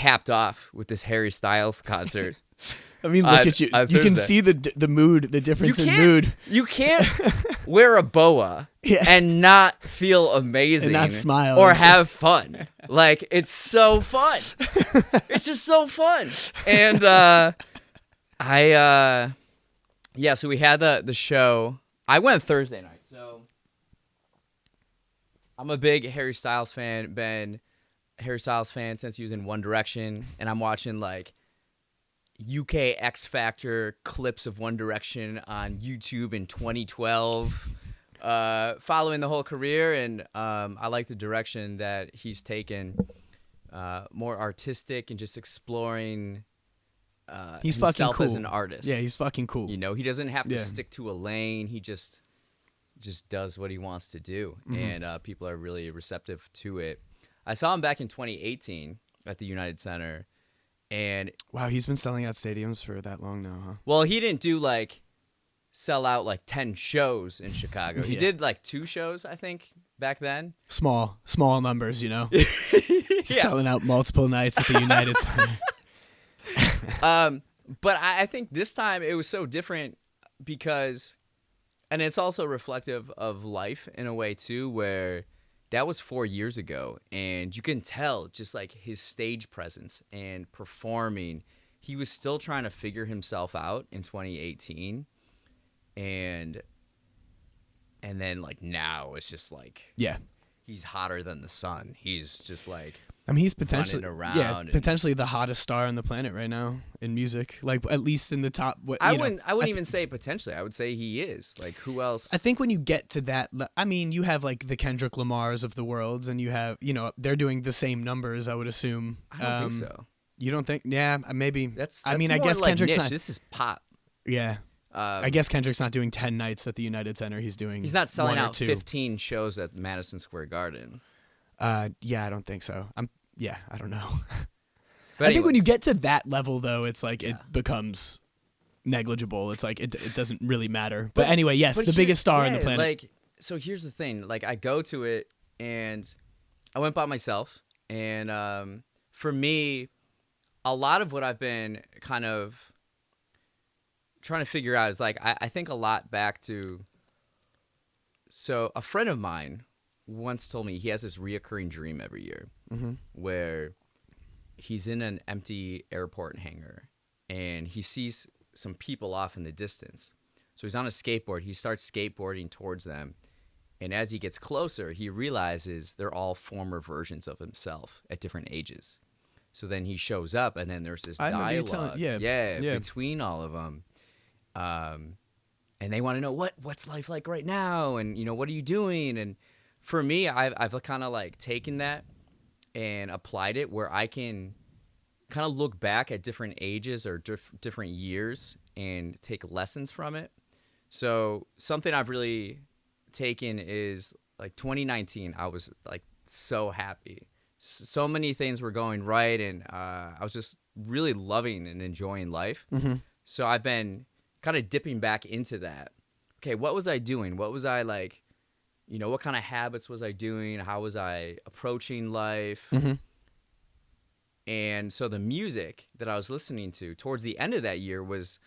capped off with this Harry Styles concert. I mean, look at you. You can see the mood, the difference in mood. You can't wear a boa and not feel amazing. And not smile. Or have fun. Like, it's so fun. It's just so fun. And so we had the show. I went Thursday night. So I'm a big Harry Styles fan. Been a Harry Styles fan since he was in One Direction. And I'm watching, like, UK X Factor clips of One Direction on YouTube in 2012, following the whole career, and I like the direction that he's taken, more artistic and just exploring he's himself fucking cool as an artist. Yeah, he's fucking cool. You know, he doesn't have to stick to a lane. He just does what he wants to do, and people are really receptive to it. I saw him back in 2018 at the United Center. And wow, he's been selling out stadiums for that long now, huh? Well, he didn't do sell out 10 shows in Chicago. He did 2 shows, I think, back then. Small numbers, you know. Selling out multiple nights at the United Center. But I think this time it was so different because, and it's also reflective of life in a way too, where that was 4 years ago, and you can tell just his stage presence and performing. He was still trying to figure himself out in 2018, and then now it's just he's hotter than the sun. He's just I mean, he's potentially around potentially the hottest star on the planet right now in music. At least in the top. I wouldn't even say potentially. I would say he is. Who else? I think when you get to that, I mean, you have the Kendrick Lamars of the worlds, and you have they're doing the same numbers. I would assume. I don't think so. You don't think? Yeah, maybe. That's I mean, more I guess Kendrick's niche. not. This is pop. Yeah. I guess Kendrick's not doing 10 nights at the United Center. He's not selling out 2. 15 shows at Madison Square Garden. Yeah, I don't think so. I don't know. But I think when you get to that level, though, it's it becomes negligible. It's it doesn't really matter. But anyway, yes, the biggest star on the planet. So here's the thing. I go to it, and I went by myself. And for me, a lot of what I've been kind of trying to figure out is I think a lot back to. So a friend of mine once told me he has this reoccurring dream every year where he's in an empty airport hangar and he sees some people off in the distance. So he's on a skateboard. He starts skateboarding towards them. And as he gets closer, he realizes they're all former versions of himself at different ages. So then he shows up, and then there's this dialogue between all of them. And they want to know, what's life like right now? And, what are you doing? And for me, I've kind of taken that and applied it where I can kind of look back at different ages or different years and take lessons from it. So something I've really taken is 2019. I was so happy. So many things were going right, and I was just really loving and enjoying life. So I've been kind of dipping back into that. Okay, what was I doing? What was I what kind of habits was I doing? How was I approaching life? And so the music that I was listening to towards the end of that year was,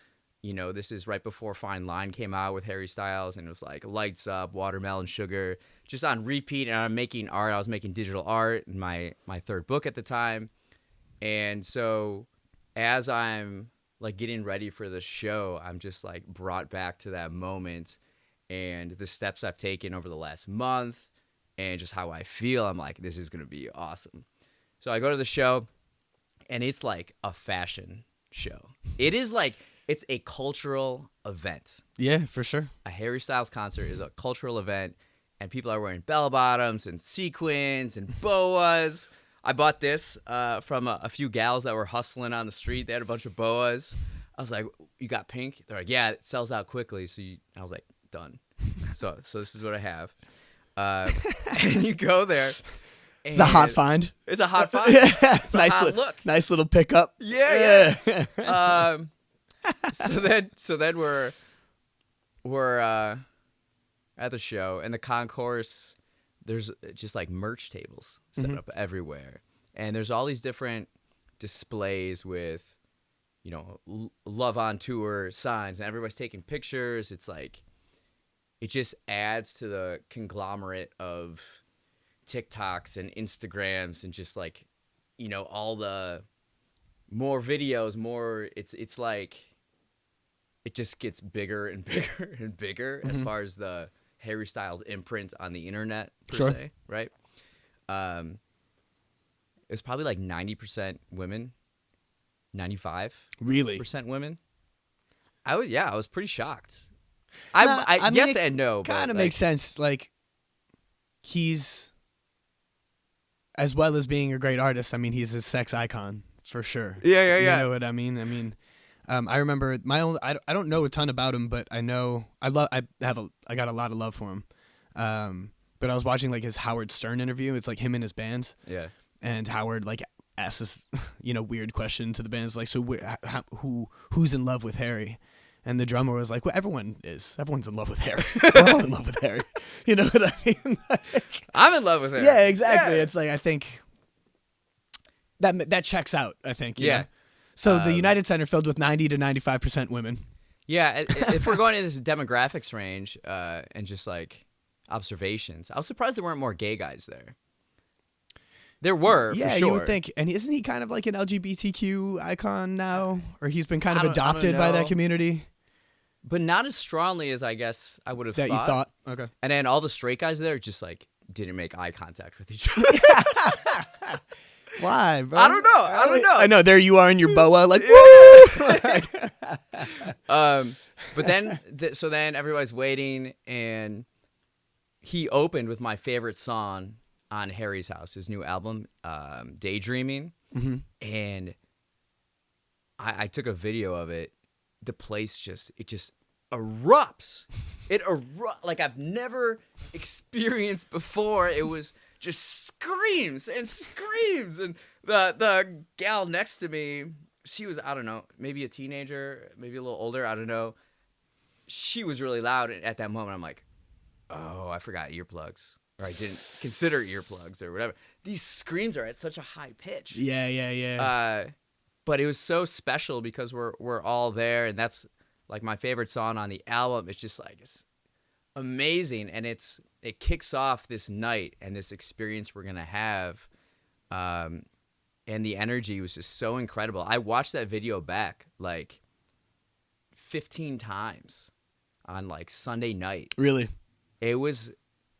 this is right before Fine Line came out with Harry Styles, and it was Lights Up, Watermelon Sugar, just on repeat. And I'm making art. I was making digital art in my third book at the time. And so as I'm getting ready for the show, I'm just brought back to that moment and the steps I've taken over the last month and just how I feel. I'm this is going to be awesome. So I go to the show, and it's a fashion show. It is it's a cultural event. Yeah, for sure. A Harry Styles concert is a cultural event, and people are wearing bell bottoms and sequins and boas. I bought this from a few gals that were hustling on the street. They had a bunch of boas. I was like, "You got pink?" They're like, "Yeah, it sells out quickly." I was like, "Done." So this is what I have. And you go there. It's a hot find. It's a hot find. It's a hot look. Nice little pickup. Yeah. So then we're at the show, and the concourse, there's just merch tables set up everywhere, and there's all these different displays with, you know, love on tour signs, and everybody's taking pictures. It's like, it just adds to the conglomerate of TikToks and Instagrams and just like, you know, all the more videos, more, it's like, it just gets bigger and bigger and bigger as far as the Harry Styles imprint on the internet per se, right? It was probably like 90% women, 95% Really? women. I was pretty shocked. I mean, yes and no. Kind of makes sense. Like, he's, as well as being a great artist, I mean, he's a sex icon for sure. Yeah. You know what I mean? I remember I don't know a ton about him, but I know I got a lot of love for him. But I was watching like his Howard Stern interview. It's like him and his band. Yeah. And Howard like asks this, you know, weird question to the band. It's like, so who's in love with Harry? And the drummer was like, well, everyone is. Everyone's in love with Harry. We're all in love with Harry. You know what I mean? Like, I'm in love with Harry. Yeah, exactly. Yeah. It's like, I think that checks out, I think. You know? So the United Center filled with 90 to 95% women. Yeah, if we're going to this demographics range and just like observations, I was surprised there weren't more gay guys there. There were, for sure. You would think. And isn't he kind of like an LGBTQ icon now? Or he's been kind of adopted by that community? But not as strongly as I guess I would have thought. That you thought? Okay. And then all the straight guys there just like didn't make eye contact with each other. Why, bro? I don't know. I know. There you are in your boa, like, woo! But then, so then everybody's waiting, and he opened with my favorite song on Harry's House, his new album, Daydreaming. Mm-hmm. And I took a video of it. The place just erupts. It like I've never experienced before. It was just screams and screams, and the gal next to me, she was, I don't know, maybe a teenager, maybe a little older, I don't know. She was really loud, and at that moment I'm like, oh, I forgot earplugs, or I didn't consider earplugs or whatever. These screams are at such a high pitch. Yeah. But it was so special because we're all there, and that's like my favorite song on the album. It's just like, it's amazing, and it kicks off this night and this experience we're gonna have, and the energy was just so incredible. I watched that video back like 15 times on like Sunday night. Really? It was,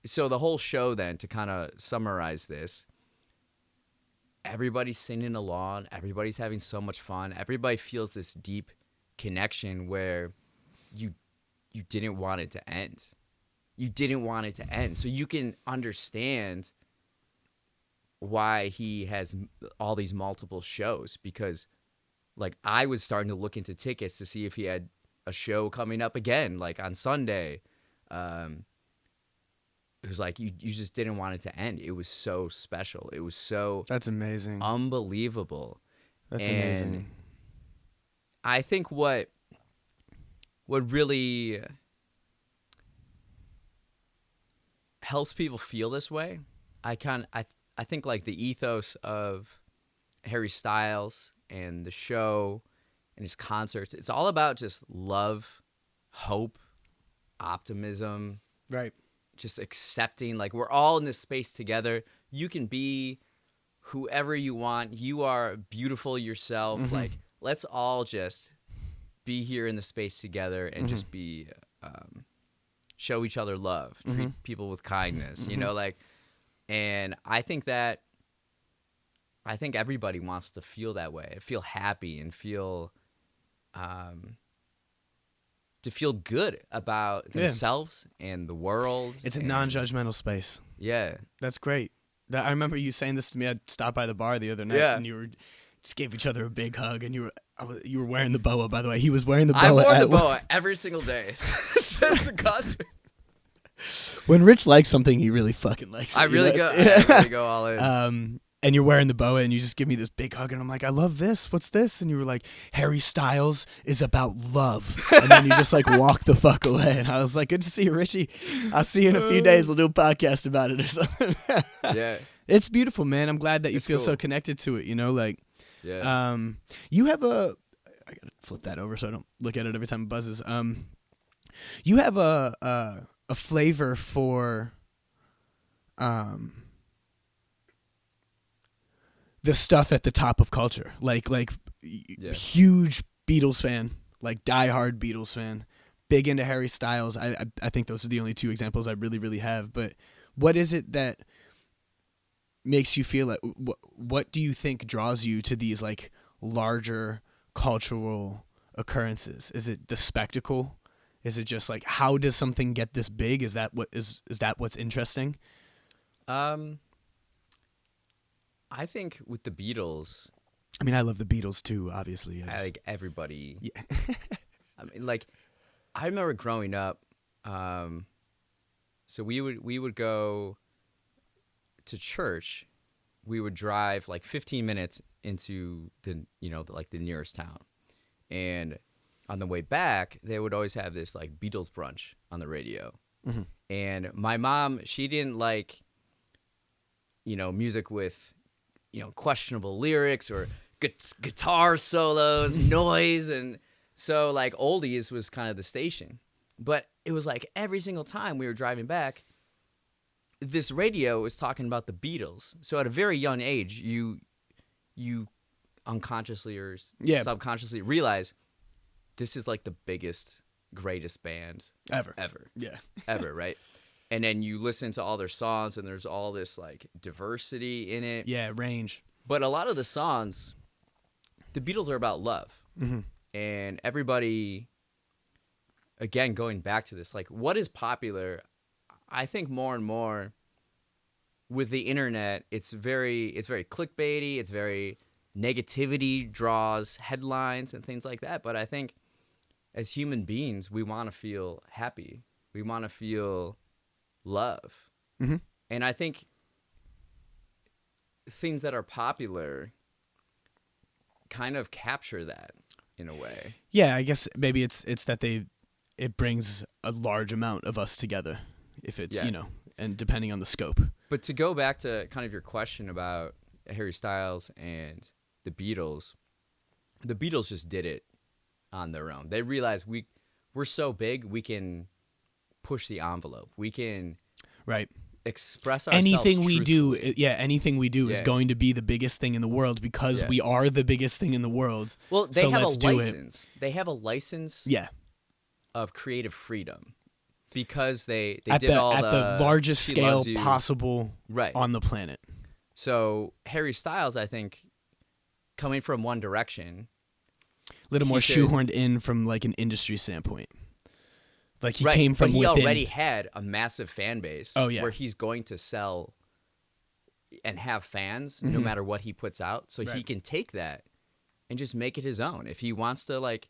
so the whole show then, to kind of summarize this, everybody's singing along, everybody's having so much fun, everybody feels this deep connection where you didn't want it to end. You didn't want it to end. So you can understand why he has all these multiple shows, because like I was starting to look into tickets to see if he had a show coming up again, like on Sunday. It was like you just didn't want it to end. It was so special. It was so, that's amazing, unbelievable. That's amazing. I think what really helps people feel this way, I think like the ethos of Harry Styles and the show and his concerts, it's all about just love, hope, optimism. Right. Just accepting, like, we're all in this space together. You can be whoever you want. You are beautiful yourself. Mm-hmm. Like, let's all just be here in the space together and just be, show each other love, treat people with kindness, you know, like, and I think everybody wants to feel that way, feel happy and feel, to feel good about themselves and the world. It's a non-judgmental space. Yeah. That's great. I remember you saying this to me. I stopped by the bar the other night, and you just gave each other a big hug, and you were wearing the boa, by the way. He was wearing the boa. I wore the boa every single day since the concert. When Rich likes something, he really fucking likes it. I really go all in. And you're wearing the boa, and you just give me this big hug, and I'm like, I love this. What's this? And you were like, Harry Styles is about love. And then you just like walk the fuck away. And I was like, good to see you, Richie. I'll see you in a few days. We'll do a podcast about it or something. Yeah. It's beautiful, man. I'm glad that you feel cool. so connected to it, you know, like. Yeah. You have a. I gotta flip that over so I don't look at it every time it buzzes. You have a flavor for the stuff at the top of culture, like huge Beatles fan, like diehard Beatles fan, big into Harry Styles. I think those are the only two examples I really have. But what is it that makes you feel like? What do you think draws you to these like larger cultural occurrences? Is it the spectacle? Is it just like, how does something get this big? Is that what's interesting? I think with the Beatles, I mean, I love the Beatles too, obviously. like everybody. Yeah. I mean, like, I remember growing up. So we would go to church. We would drive like 15 minutes into the nearest town, and on the way back, they would always have this like Beatles brunch on the radio. Mm-hmm. And my mom, she didn't like, music with, questionable lyrics or guitar solos, noise. And so like oldies was kind of the station. But it was like every single time we were driving back, this radio was talking about the Beatles. So at a very young age, you unconsciously or subconsciously realize this is like the biggest, greatest band ever. Yeah. Ever, right? And then you listen to all their songs, and there's all this like diversity in it. Yeah, range. But a lot of the songs, the Beatles are about love. Mm-hmm. And everybody, again, going back to this, like, what is popular? I think more and more with the internet, it's very clickbaity. It's very negativity draws headlines and things like that. But I think as human beings, we want to feel happy. We want to feel love. Mm-hmm. And I think things that are popular kind of capture that in a way. Yeah, I guess maybe it's that it brings a large amount of us together, if it's, and depending on the scope. But to go back to kind of your question about Harry Styles and the Beatles just did it on their own. They realized we're so big, we can push the envelope. We can express ourselves. Anything we do is going to be the biggest thing in the world because we are the biggest thing in the world. Well, they have a license. They have a license of creative freedom because they did all the largest scale possible on the planet. So Harry Styles, I think, coming from One Direction, a little more shoehorned in from like an industry standpoint. Like he came from within. But he already had a massive fan base. Oh, yeah. Where he's going to sell and have fans no matter what he puts out. So he can take that and just make it his own. If he wants to, like,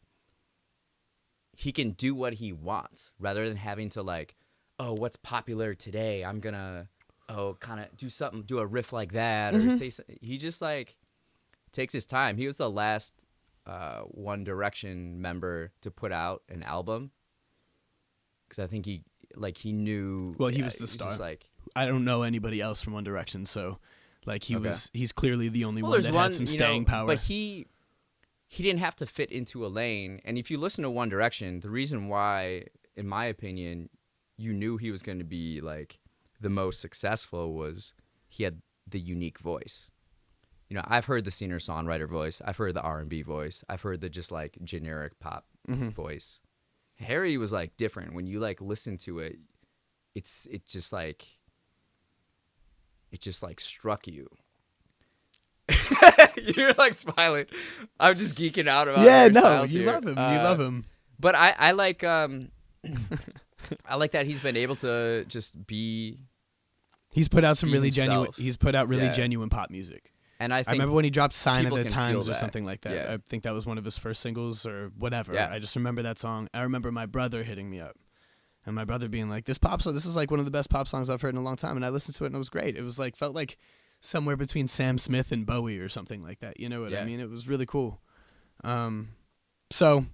he can do what he wants rather than having to, like, oh, what's popular today? I'm going to, kind of do something, do a riff like that or say something. He just, like, takes his time. He was the last One Direction member to put out an album. Because I think he knew. Well, he was the star. Just like, I don't know anybody else from One Direction, so like he's clearly the only one that had some staying power. But he didn't have to fit into a lane. And if you listen to One Direction, the reason why, in my opinion, you knew he was going to be like the most successful was he had the unique voice. I've heard the singer-songwriter voice. I've heard the R&B voice. I've heard the just like generic pop voice. Harry was like different. When you like listen to it, it just like struck you. You're like smiling. I'm just geeking out about Harry Styles you here. love him. You love him. But I like I like that he's been able to just be. He's put out some really genuine. himself. He's put out really genuine pop music. And I remember when he dropped "Sign of people the can Times" feel or something like that. Yeah. I think that was one of his first singles or whatever. Yeah. I just remember that song. I remember my brother hitting me up, and my brother being like, "This pop song, this is like one of the best pop songs I've heard in a long time." And I listened to it, and it was great. It was like felt like somewhere between Sam Smith and Bowie or something like that. You know what I mean? It was really cool. So,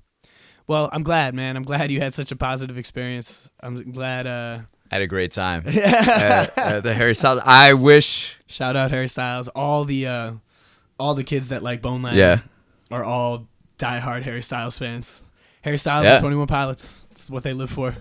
well, I'm glad, man. I'm glad you had such a positive experience. I'm glad. I had a great time. The Harry Styles. I wish. Shout out Harry Styles. All all the kids that like Bonelang Yeah. are all diehard Harry Styles fans. Harry Styles Yeah. and 21 Pilots. It's what they live for.